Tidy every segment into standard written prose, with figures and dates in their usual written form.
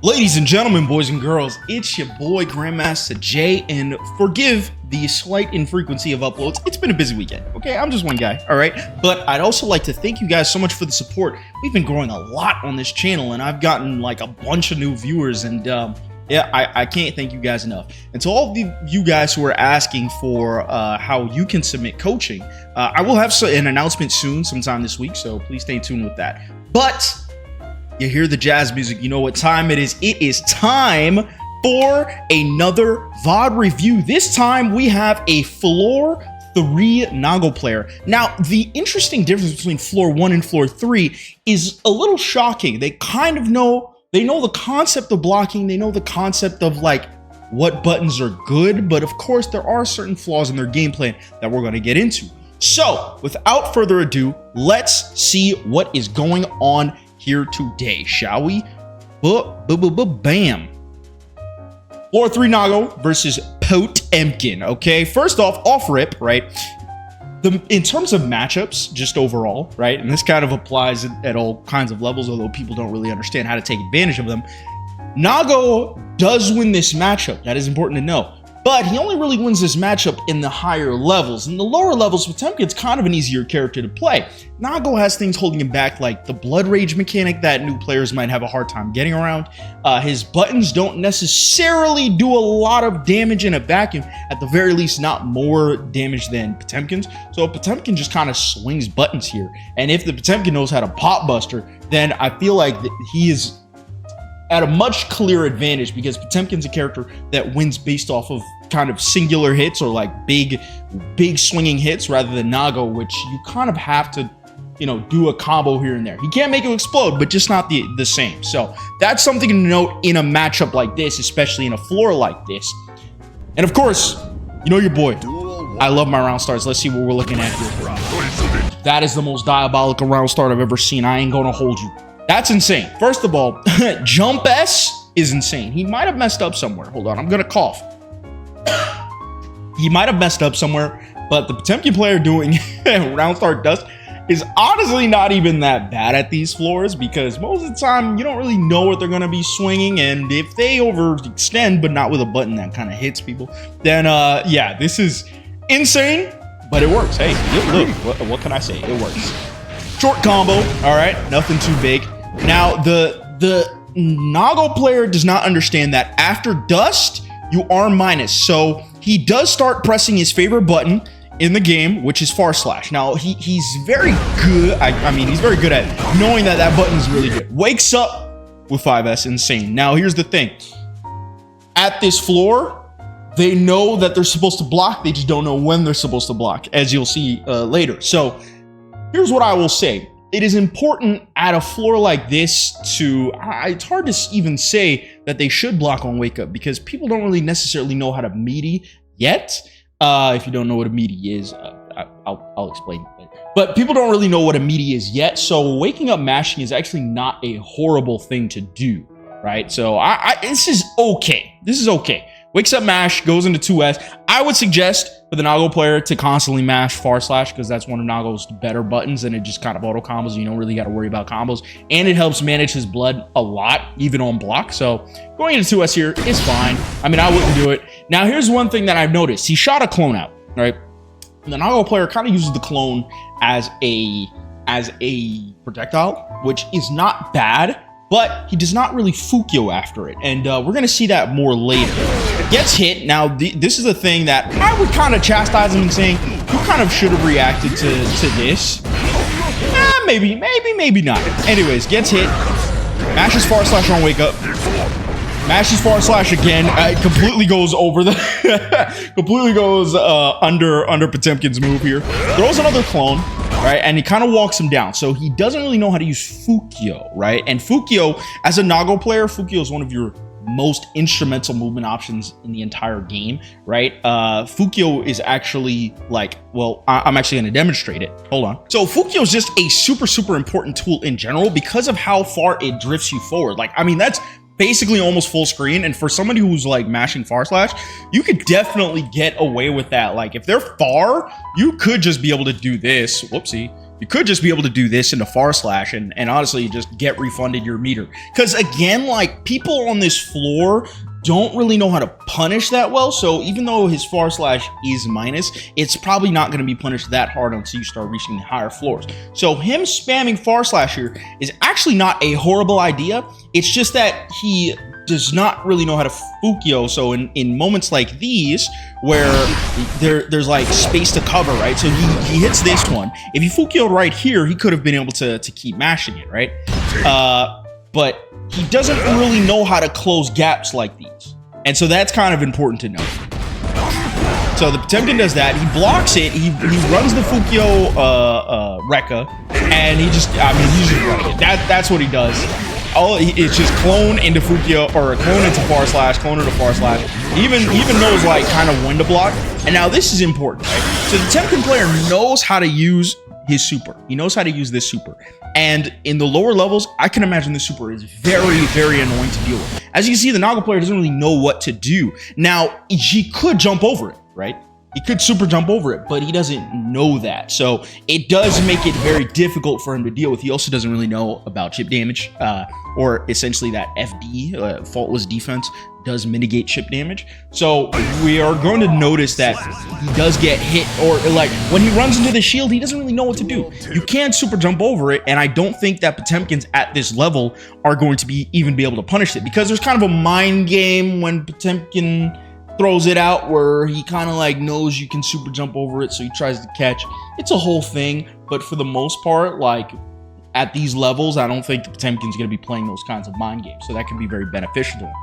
Ladies and gentlemen, boys and girls, it's your boy GrandmastaJ, and forgive the slight infrequency of uploads. It's been a busy weekend, okay? I'm just one guy, all right? But I'd also like to thank you guys so much for the support. We've been growing a lot on this channel, and I've gotten like a bunch of new viewers, and yeah, I can't thank you guys enough. And to all of you guys who are asking for how you can submit coaching, I will have an announcement soon, sometime this week, so please stay tuned with that. But you hear the jazz music, you know what time it is. It is time for another VOD review. This time we have a Floor 3 Nago player. Now, the interesting difference between Floor 1 and Floor 3 is a little shocking. They kind of know, they know the concept of blocking, they know the concept of like what buttons are good, but of course there are certain flaws in their game plan that we're gonna get into. So, without further ado, let's see what is going on here today, shall we? Bam. Floor 3 Nago versus Potemkin. Okay, first off rip, right? In terms of matchups, just overall, right? And this kind of applies at all kinds of levels, although people don't really understand how to take advantage of them. Nago does win this matchup. That is important to know. But he only really wins this matchup in the higher levels. In the lower levels, Potemkin's kind of an easier character to play. Nago has things holding him back, like the Blood Rage mechanic that new players might have a hard time getting around. His buttons don't necessarily do a lot of damage in a vacuum, at the very least not more damage than Potemkin's. So Potemkin just kind of swings buttons here. And if the Potemkin knows how to pop buster, then I feel like he is at a much clearer advantage, because Potemkin's a character that wins based off of kind of singular hits or like big swinging hits, rather than Nago, which you kind of have to, you know, do a combo here and there. He can't make it explode, but just not the same. So that's something to note in a matchup like this, especially in a floor like this. And of course, you know your boy, I love my round starts. Let's see what we're looking at here. That is the most diabolical round start I've ever seen. I ain't gonna hold you. That's insane. First of all, Jump S is insane. He might have messed up somewhere. Hold on, I'm gonna cough. He might have messed up somewhere, but the Potemkin player doing round start dust is honestly not even that bad at these floors, because most of the time you don't really know what they're gonna be swinging, and if they overextend, but not with a button that kind of hits people, then yeah, this is insane, but it works. Hey, look, what can I say? It works. Short combo, all right, nothing too big. Now, the Nago player does not understand that after dust, you are minus. So he does start pressing his favorite button in the game, which is far slash. Now, he's very good. I mean, he's very good at knowing that that button is really good. Wakes up with 5S, insane. Now, here's the thing. At this floor, they know that they're supposed to block. They just don't know when they're supposed to block, as you'll see later. So here's what I will say. It is important at a floor like this to, it's hard to even say that they should block on wake up, because people don't really necessarily know how to meaty yet. If you don't know what a meaty is, I'll explain it later. But people don't really know what a meaty is yet. So waking up mashing is actually not a horrible thing to do, right? So this is okay. This is okay. Wakes up mash, goes into 2S. I would suggest for the Nago player to constantly mash far slash, because that's one of Nago's better buttons, and it just kind of auto combos. You don't really got to worry about combos, and it helps manage his blood a lot, even on block. So going into 2S here is fine. I mean, I wouldn't do it. Now, here's one thing that I've noticed. He shot a clone out, right? And the Nago player kind of uses the clone as a projectile, which is not bad, but he does not really Fukyo after it, and we're gonna see that more later. Gets hit. Now, this is a thing that I would kind of chastise him and saying, you kind of should have reacted to this. Maybe not. Anyways, gets hit. Mashes far slash on wake up. Mashes far slash again. Completely goes over the completely goes under Potemkin's move here. Throws another clone, right? And he kind of walks him down. So he doesn't really know how to use Fukyo, right? And Fukyo, as a Nago player, Fukyo is one of your most instrumental movement options in the entire game, right? Fukyo is actually like, well, I'm actually going to demonstrate it. Hold on. So Fukyo is just a super important tool in general, because of how far it drifts you forward. Like, I mean, that's basically almost full screen, and for somebody who's like mashing far slash, you could definitely get away with that. Like, if they're far, you could just be able to do this, whoopsie, you could just be able to do this into far slash and honestly just get refunded your meter. Because again, like, people on this floor don't really know how to punish that well. So even though his far slash is minus, it's probably not going to be punished that hard until you start reaching the higher floors. So him spamming far slash here is actually not a horrible idea. It's just that he does not really know how to Fukyo. So in moments like these where there's like space to cover, right? So he hits this one. If he Fukyo'd right here, he could have been able to keep mashing it, right? But he doesn't really know how to close gaps like these. And so that's kind of important to know. So the Potemkin does that. He blocks it. He runs the Fukyo Rekka, and he's just running it. That's what he does. It's just clone into Fukyo, or clone into far slash, clone into far slash. He even knows like kind of when to block. And now this is important, right? So the Potemkin player knows how to use his super. He knows how to use this super. And in the lower levels, I can imagine this super is very, very annoying to deal with. As you can see, the Nago player doesn't really know what to do. Now, he could jump over it, right? He could super jump over it, but he doesn't know that. So it does make it very difficult for him to deal with. He also doesn't really know about chip damage, or essentially that FD, faultless defense, does mitigate chip damage. So we are going to notice that he does get hit, or like when he runs into the shield, he doesn't really know what to do. You can super jump over it, and I don't think that Potemkins at this level are going to even be able to punish it, because there's kind of a mind game when Potemkin throws it out where he kind of like knows you can super jump over it, so he tries to catch. It's a whole thing, but for the most part, like at these levels, I don't think the Potemkin's going to be playing those kinds of mind games, so that can be very beneficial to him.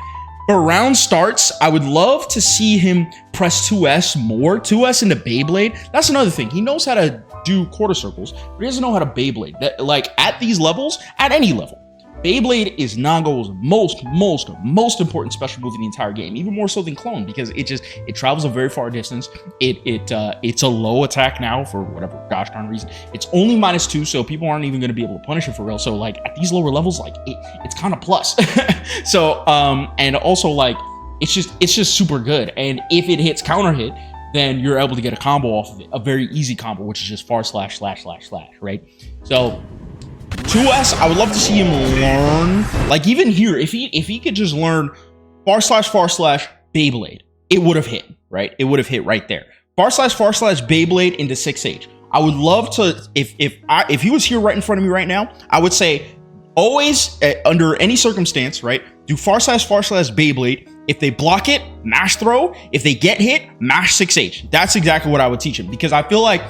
But round starts, I would love to see him press 2S more. 2S into Beyblade. That's another thing. He knows how to do quarter circles, but he doesn't know how to Beyblade. Like at these levels, at any level, Beyblade is Nago's most important special move in the entire game, even more so than Clone, because it travels a very far distance. It's a low attack now for whatever gosh darn reason. It's only -2, so people aren't even going to be able to punish it for real. So like at these lower levels, like it's kind of plus. So and also like it's just super good. And if it hits counter hit, then you're able to get a combo off of it, a very easy combo, which is just far slash slash slash slash, right? So 2S, I would love to see him learn, like even here, if he could just learn far slash Beyblade, it would have hit, right? It would have hit right there. Far slash Beyblade into 6H. I would love to, if he was here right in front of me right now, I would say always, under any circumstance, right, do far slash Beyblade. If they block it, mash throw. If they get hit, mash 6H. That's exactly what I would teach him, because I feel like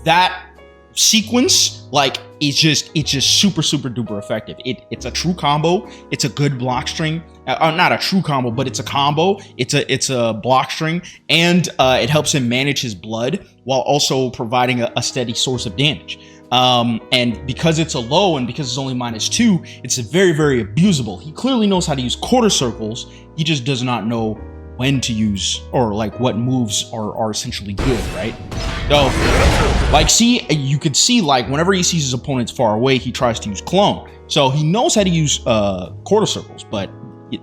that sequence, like, it's just super duper effective. It's a true combo. It's a good block string. Not a true combo, but it's a combo. It's a block string, and it helps him manage his blood while also providing a steady source of damage. And because it's a low and because it's only -2, it's very abusable. He clearly knows how to use quarter circles. He just does not know when to use, or like what moves are essentially good, right? So like, see, you could see like whenever he sees his opponents far away, he tries to use clone. So he knows how to use quarter circles, but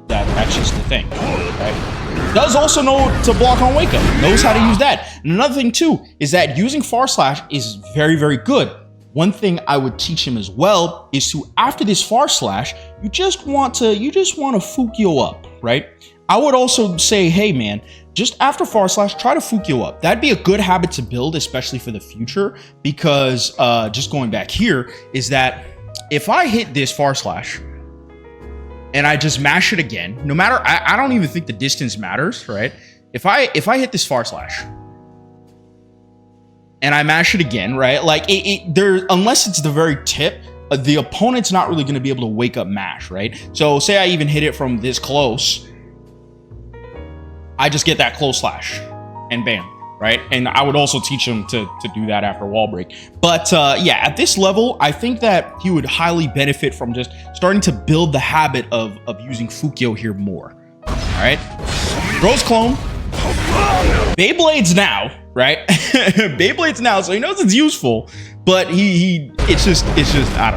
that's just the thing, right? Does also know to block on wake up, knows how to use that. And another thing too is that using far slash is very good. One thing I would teach him as well is to, after this far slash, you just want to Fukyo up, right? I would also say, hey man, just after far slash, try to Fukyo up. That'd be a good habit to build, especially for the future, because just going back here is that if I hit this far slash and I just mash it again, no matter, I don't even think the distance matters, right? If I hit this far slash and I mash it again, right? Like unless it's the very tip, the opponent's not really going to be able to wake up mash, right? So say I even hit it from this close, I just get that close slash and bam, right? And I would also teach him to do that after wall break. But yeah, at this level, I think that he would highly benefit from just starting to build the habit of using Fukyo here more. All right, throws clone, Beyblades now, right? Beyblades now, so he knows it's useful, but it's just I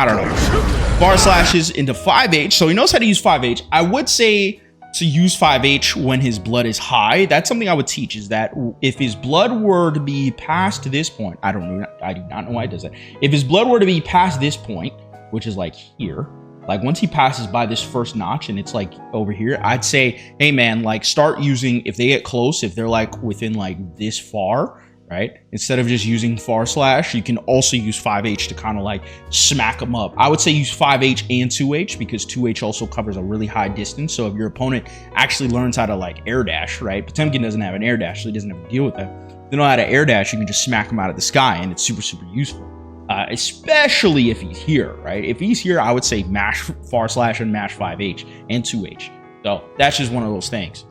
don't know. Bar slashes into 5H, so he knows how to use 5H. I would say to use 5H when his blood is high. That's something I would teach, is that if his blood were to be past this point, I do not know why it does that. If his blood were to be past this point, which is like here, like once he passes by this first notch and it's like over here, I'd say, hey man, like start using, if they get close, if they're like within like this far, right? Instead of just using /, you can also use 5H to kind of like smack them up. I would say use 5H and 2H, because 2H also covers a really high distance. So if your opponent actually learns how to like air dash, right? Potemkin doesn't have an air dash, so he doesn't have to deal with that. If they know how to air dash, you can just smack him out of the sky, and it's super, super useful. Especially if he's here, right? If he's here, I would say mash /, and mash 5H and 2H. So that's just one of those things.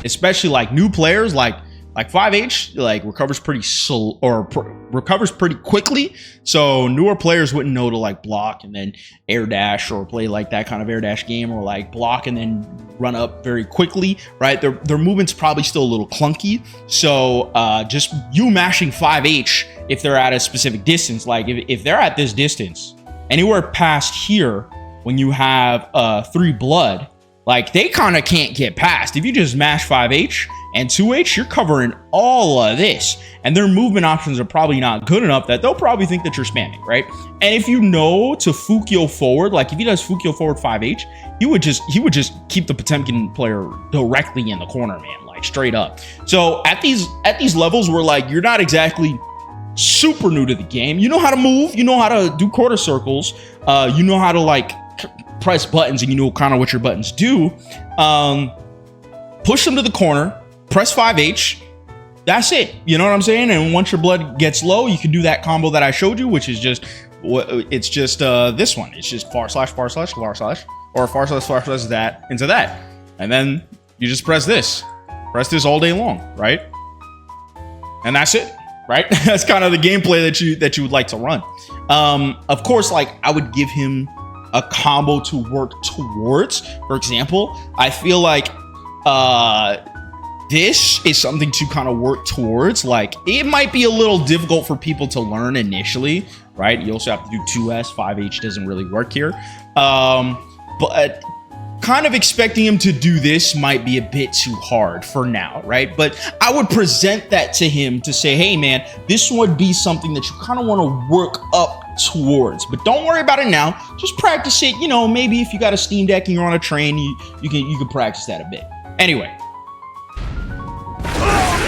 Especially like new players, like 5H like recovers pretty slow, or recovers pretty quickly, so newer players wouldn't know to like block and then air dash, or play like that kind of air dash game, or like block and then run up very quickly, right? Their movement's probably still a little clunky, so just you mashing 5H if they're at a specific distance, like if they're at this distance anywhere past here, when you have 3 blood, like they kind of can't get past. If you just mash 5H and 2H, you're covering all of this, and their movement options are probably not good enough that they'll probably think that you're spamming, right? And if you know to Fukyo forward, like if he does Fukyo forward 5H, he would just keep the Potemkin player directly in the corner, man, like straight up. So at these levels where like you're not exactly super new to the game, you know how to move, you know how to do quarter circles, you know how to like press buttons, and you know kind of what your buttons do. Push them to the corner, press 5H, that's it, you know what I'm saying? And once your blood gets low, you can do that combo that I showed you, which is just, it's just this one. It's just ////// or // that into that, and then you just press this all day long, right? And that's it, right? That's kind of the gameplay that you would like to run. Of course, like I would give him a combo to work towards. For example, I feel like this is something to kind of work towards. Like it might be a little difficult for people to learn initially, right? You also have to do 2S. 5H doesn't really work here, but kind of expecting him to do this might be a bit too hard for now, right? But I would present that to him to say, hey man, this would be something that you kind of want to work up towards, but don't worry about it now. Just practice it. You know, maybe if you got a Steam Deck and you're on a train, you can practice that a bit. Anyway,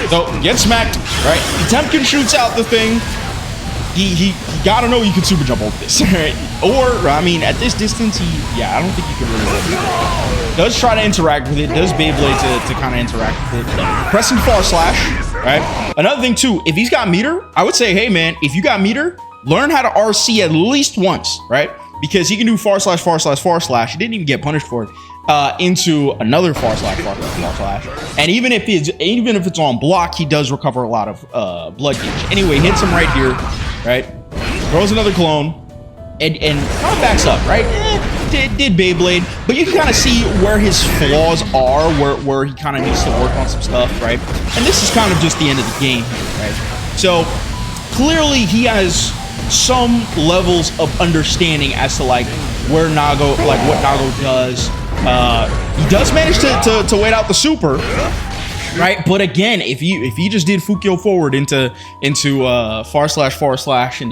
so get smacked, right? Potemkin shoots out the thing. He gotta know you can super jump over this, right? Or I mean, at this distance, I don't think you can really hold it. Does try to interact with it. Does Beyblade to kind of interact with it. Pressing //, right? Another thing too, if he's got meter, I would say, hey man, if you got meter, learn how to RC at least once, right? Because he can do /////. He didn't even get punished for it. Into another ////. And even if it's on block, he does recover a lot of blood gauge. Anyway, hits him right here, right? Throws another clone, and kind of backs up, right? Did Beyblade, but you can kind of see where his flaws are, where he kind of needs to work on some stuff, right? And this is kind of just the end of the game here, right? So clearly he has some levels of understanding as to like where Nago, like what Nago does. He does manage to wait out the super, right? But again, if he just did Fukyo forward into // into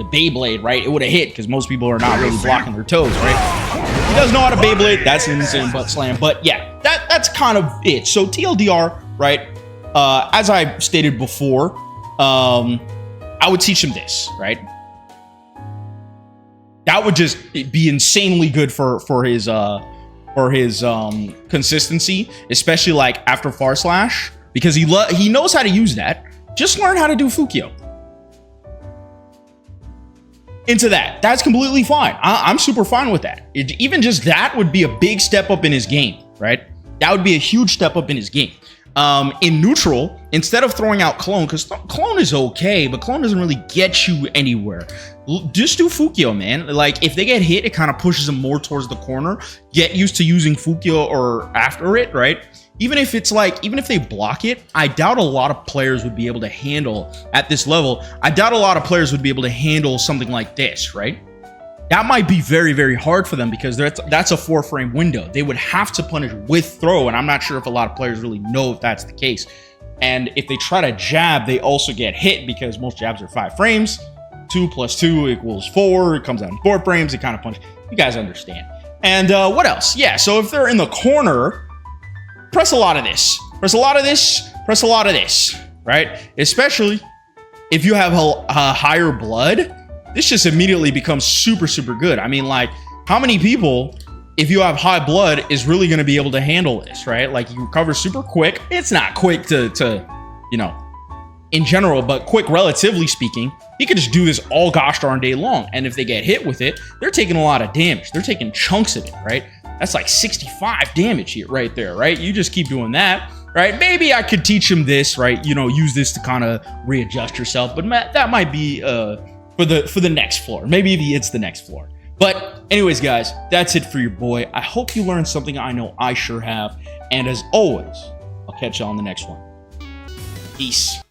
Beyblade, right, it would have hit, because most people are not really blocking their toes, right? He does know how to Beyblade. That's an insane butt slam. But yeah, that's kind of it. So TLDR, right? As I stated before, I would teach him this, right? That would just be insanely good for his consistency, especially like after // because he knows how to use that. Just learn how to do Fukyo into that. That's completely fine. I'm super fine with that. Even just that would be a big step up in his game, right? That would be a huge step up in his game. In neutral, instead of throwing out clone, because clone is okay, but clone doesn't really get you anywhere. Just do Fukyo, man. Like if they get hit, it kind of pushes them more towards the corner. Get used to using Fukyo or after it, right? Even if they block it, I doubt a lot of players would be able to handle at this level. I doubt a lot of players would be able to handle something like this, right? that might be very, very hard for them because that's a 4-frame window. They would have to punish with throw, and I'm not sure if a lot of players really know if that's the case. And if they try to jab, they also get hit because most jabs are 5 frames. 2 plus 2 equals 4. It comes out in 4 frames. It kind of punches. You guys understand. And what else? Yeah, so if they're in the corner, press a lot of this. Press a lot of this. Press a lot of this, right? Especially if you have a higher blood. This just immediately becomes super, super good. I mean, like, how many people, if you have high blood, is really going to be able to handle this, right? Like, you recover super quick. It's not quick to you know, in general, but quick, relatively speaking. You could just do this all gosh darn day long. And if they get hit with it, they're taking a lot of damage. They're taking chunks of it, right? That's like 65 damage here, right there, right? You just keep doing that, right? Maybe I could teach them this, right? You know, use this to kind of readjust yourself, but that might be for the next floor. Maybe it's the next floor. But anyways, guys, that's it for your boy. I hope you learned something. I know I sure have. And as always, I'll catch you on the next one. Peace.